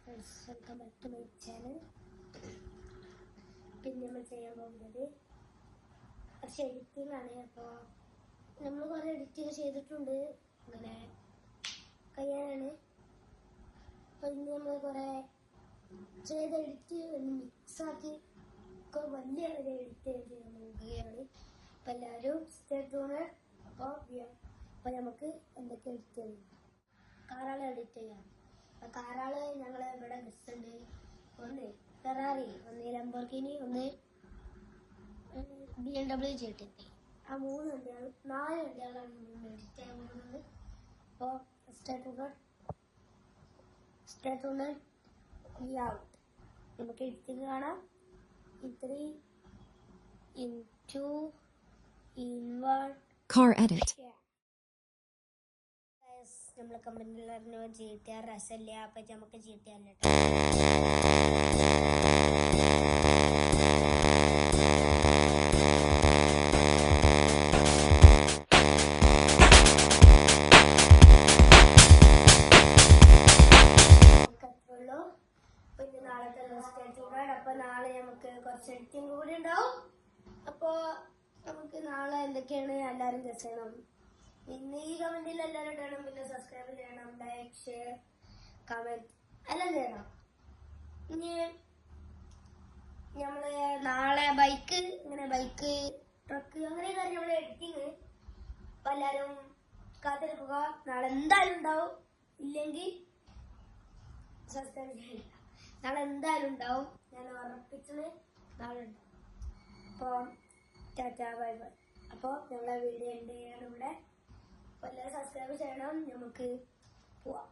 Friends, welcome back to my channel. പിന്നെ നമ്മൾ ചെയ്യാൻ പോകുന്നത് കുറച്ച് എഡിറ്റിംഗ് ആണ്. അപ്പോൾ നമ്മൾ കുറേ എഡിറ്റിംഗ് ചെയ്തിട്ടുണ്ട്, അങ്ങനെ കഴിയാനാണ്. അപ്പോൾ ഇന്ന് നമ്മൾ കുറേ ചെയ്ത എഡിറ്റ് മിക്സാക്കി വലിയ ഒരു എഡിറ്റ് ചെയ്യാൻ പോകുകയാണ്. അപ്പോൾ എല്ലാവരും സ്റ്റേ ട്യൂൺഡ്. അപ്പോൾ നമുക്ക് എന്തൊക്കെ എഡിറ്റ് ചെയ്യാം? കാറാൾ എഡിറ്റ് ചെയ്യാം. കാറാള് ഞങ്ങൾ ഇവിടെ ബസ്സുണ്ട്. ഒന്ന് ഫെറാറി, ഒന്ന് ലംബോർഗിനി, ഒന്ന് BMW GT. ആ 3 വണ്ടികൾ, 4 വണ്ടികളാണ് എഡിറ്റ് ചെയ്യാൻ പോകുന്നത്. അപ്പോൾ സ്റ്റേ ട്യൂൺഡ് നമുക്ക് എഡിറ്റിംഗ് കാണാം. 3 in 2 in 1 car edit. നമ്മൾ കമ്പനിയിൽ പറഞ്ഞു GTR രസമില്ല, അപ്പം നമുക്ക് GTR ഉള്ളൂ. പിന്നെ നാളത്തെ സ്റ്റേജ്. അപ്പോൾ നാളെ നമുക്ക് കുറച്ച് എഡിറ്റിംഗ് കൂടി ഉണ്ടാവും. അപ്പോൾ നമുക്ക് നാളെ എന്തൊക്കെയാണ് എല്ലാവരും ഗസ് ചെയ്യണം. പിന്നെ ഈ കമന്റിൽ എല്ലാവരും ഇടണം. പിന്നെ സബ്സ്ക്രൈബ് ചെയ്യണം, ലൈക്ക്, ഷെയർ, കമന്റ് എല്ലാം ചെയ്യണം. ഇനി നമ്മള് നാളെ ബൈക്ക്, ട്രക്ക് അങ്ങനെ നമ്മൾ എഡിറ്റിങ്. അപ്പൊ എല്ലാവരും കാത്തിരിക്കുക. നാളെ എന്തായാലും ഉണ്ടാവും, ഇല്ലെങ്കിൽ സബ്സ്ക്രൈബ് ചെയ്യില്ല. നാളെ എന്തായാലും ഉണ്ടാവും, ഞാൻ ഉറപ്പിച്ചത് നാളെ ഉണ്ടാവും. അപ്പോൾ ടാറ്റാ, ബൈ ബൈ. അപ്പോൾ ഞങ്ങളെ വീഡിയോ എൻഡ് ചെയ്യണം ഇവിടെ. എല്ലാവരും സബ്സ്ക്രൈബ് ചെയ്യണം. നമുക്ക് പോവാം.